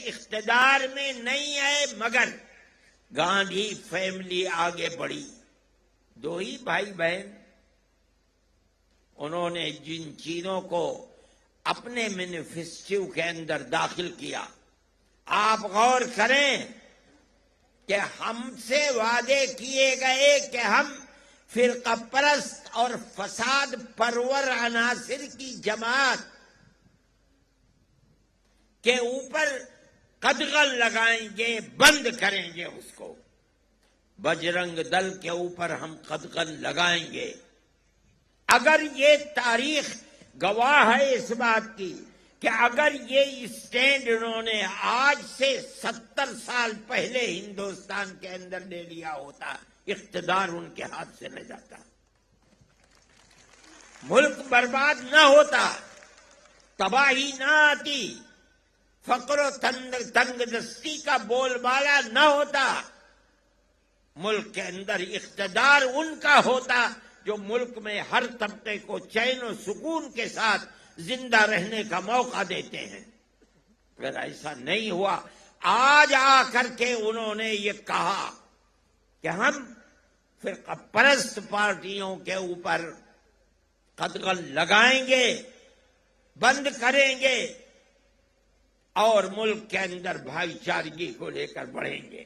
इख्तिदार में नहीं आए, मगर गांधी फैमिली आगे बढ़ी। दो ही भाई बहन, उन्होंने जिन चीजों को अपने मैनिफेस्टो के अंदर दाखिल किया, आप गौर करें कि हमसे वादे किए गए कि हम फिरका परस्त और फसाद परवर अनासिर की जमात के ऊपर कदगन लगाएंगे, बंद करेंगे उसको। बजरंग दल के ऊपर हम कदगन लगाएंगे। अगर ये तारीख गवाह है इस बात की कि अगर ये स्टैंड उन्होंने आज से 70 साल पहले हिंदुस्तान के अंदर ले लिया होता, इख्तिदार उनके हाथ से न जाता, मुल्क बर्बाद न होता, तबाही न आती, फक्र तंगदस्ती का बोलबाला न होता, मुल्क के अंदर इख्तिदार उनका होता जो मुल्क में हर तबके को चैन और सुकून के साथ जिंदा रहने का मौका देते हैं। अगर ऐसा नहीं हुआ, आज आकर के उन्होंने ये कहा कि हम फिरका परस्त पार्टियों के ऊपर कदगन लगाएंगे, बंद करेंगे और मुल्क के अंदर भाईचारगी को लेकर बढ़ेंगे।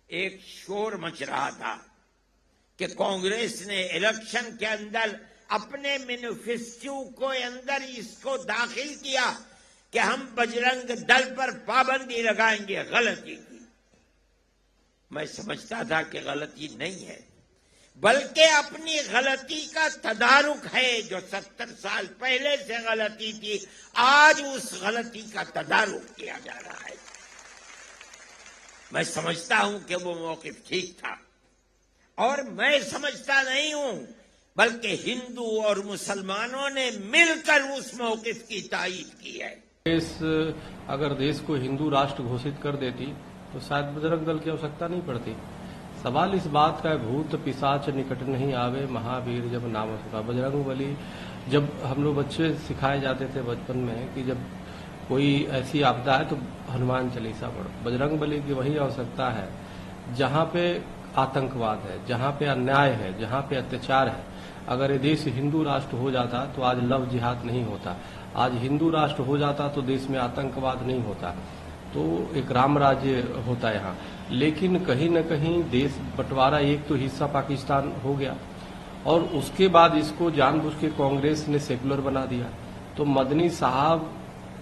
एक शोर मच रहा था कि कांग्रेस ने इलेक्शन के अंदर अपने मैनिफेस्टो को अंदर इसको दाखिल किया कि हम बजरंग दल पर पाबंदी लगाएंगे। गलती की। मैं समझता था कि गलती नहीं है, बल्कि अपनी गलती का तदारुक है। जो 70 साल पहले से गलती थी, आज उस गलती का तदारुक किया जा रहा है। मैं समझता हूं कि वो मौक़िफ़ ठीक था, और मैं समझता नहीं हूं बल्कि हिंदू और मुसलमानों ने मिलकर उस मौक़िफ़ की तायीद की है। अगर देश को हिंदू राष्ट्र घोषित कर देती तो शायद बजरंग दल की आवश्यकता नहीं पड़ती। सवाल इस बात का, भूत पिशाच निकट नहीं आवे, महावीर जब नाम सुना। बजरंग बली, जब हम लोग बच्चे सिखाए जाते थे बचपन में कि जब कोई ऐसी आपदा है तो हनुमान चालीसा पढ़ो। बजरंग बली की वही आवश्यकता है जहां पे आतंकवाद है, जहां पे अन्याय है, जहां पे अत्याचार है। अगर ये देश हिंदू राष्ट्र हो जाता तो आज लव जिहाद नहीं होता, आज हिंदू राष्ट्र हो जाता तो देश में आतंकवाद नहीं होता, तो एक राम राज्य होता यहाँ। लेकिन कहीं न कहीं देश बंटवारा, एक तो हिस्सा पाकिस्तान हो गया और उसके बाद इसको जानबूझ के कांग्रेस ने सेकुलर बना दिया। तो मदनी साहब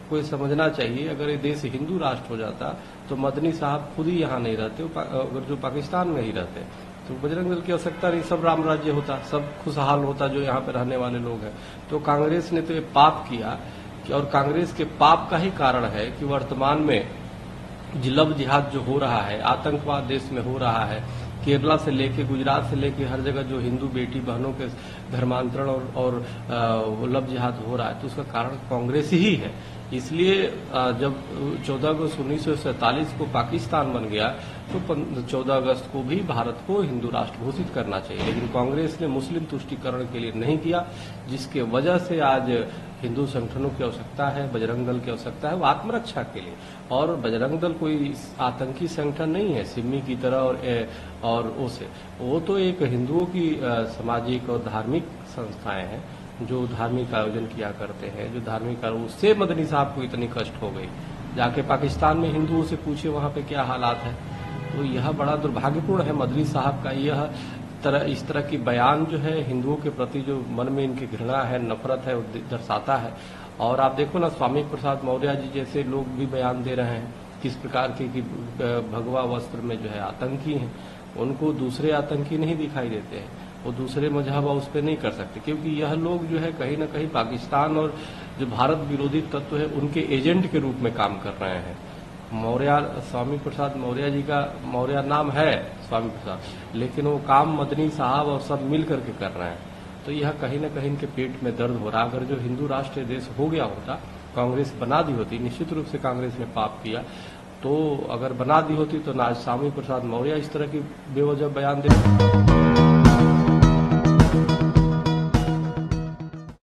को समझना चाहिए, अगर ये देश हिंदू राष्ट्र हो जाता तो मदनी साहब खुद ही यहाँ नहीं रहते, अगर जो पाकिस्तान में ही रहते तो बजरंग दल की आवश्यकता नहीं, सब राम राज्य होता, सब खुशहाल होता जो यहाँ पे रहने वाले लोग हैं। तो कांग्रेस ने तो ये पाप किया कि, और कांग्रेस के पाप का ही कारण है कि वर्तमान में लव जिहाद जो हो रहा है, आतंकवाद देश में हो रहा है, केरला से लेके गुजरात से लेके हर जगह जो हिंदू बेटी बहनों के धर्मांतरण और लव जिहाद हो रहा है, तो उसका कारण कांग्रेस ही है। इसलिए जब 14 अगस्त 1947 को पाकिस्तान बन गया तो 14 अगस्त को भी भारत को हिंदू राष्ट्र घोषित करना चाहिए, लेकिन कांग्रेस ने मुस्लिम तुष्टीकरण के लिए नहीं किया, जिसके वजह से आज हिंदू संगठनों की आवश्यकता है, बजरंग दल की आवश्यकता है वो आत्मरक्षा के लिए। और बजरंग दल कोई आतंकी संगठन नहीं है सिम्मी की तरह और उसे, वो तो एक हिंदुओं की सामाजिक और धार्मिक संस्थाएं हैं जो धार्मिक आयोजन किया करते हैं, जो धार्मिक, उससे मदनी साहब को इतनी कष्ट हो गई। जाके पाकिस्तान में हिंदुओं से पूछे वहां पे क्या हालात है। तो यह बड़ा दुर्भाग्यपूर्ण है मदनी साहब का यह इस तरह की बयान जो है हिंदुओं के प्रति जो मन में इनकी घृणा है, नफरत है, वो दर्शाता है। और आप देखो ना, स्वामी प्रसाद मौर्य जी जैसे लोग भी बयान दे रहे हैं किस प्रकार के कि भगवा वस्त्र में जो है आतंकी हैं, उनको दूसरे आतंकी नहीं दिखाई देते हैं, वो दूसरे मजहब उस पर नहीं कर सकते, क्योंकि यह लोग जो है कहीं न कहीं पाकिस्तान और जो भारत विरोधी तत्व है उनके एजेंट के रूप में काम कर रहे हैं। मौर्य, स्वामी प्रसाद मौर्य जी का मौर्य नाम है स्वामी प्रसाद, लेकिन वो काम मदनी साहब और सब मिल करके कर रहे हैं। तो यह कहीं न कहीं इनके पेट में दर्द हो रहा। अगर जो हिंदू राष्ट्र देश हो गया होता, कांग्रेस बना दी होती, निश्चित रूप से कांग्रेस ने पाप किया, तो अगर बना दी होती तो ना स्वामी प्रसाद मौर्य इस तरह की बेवजह बयान दे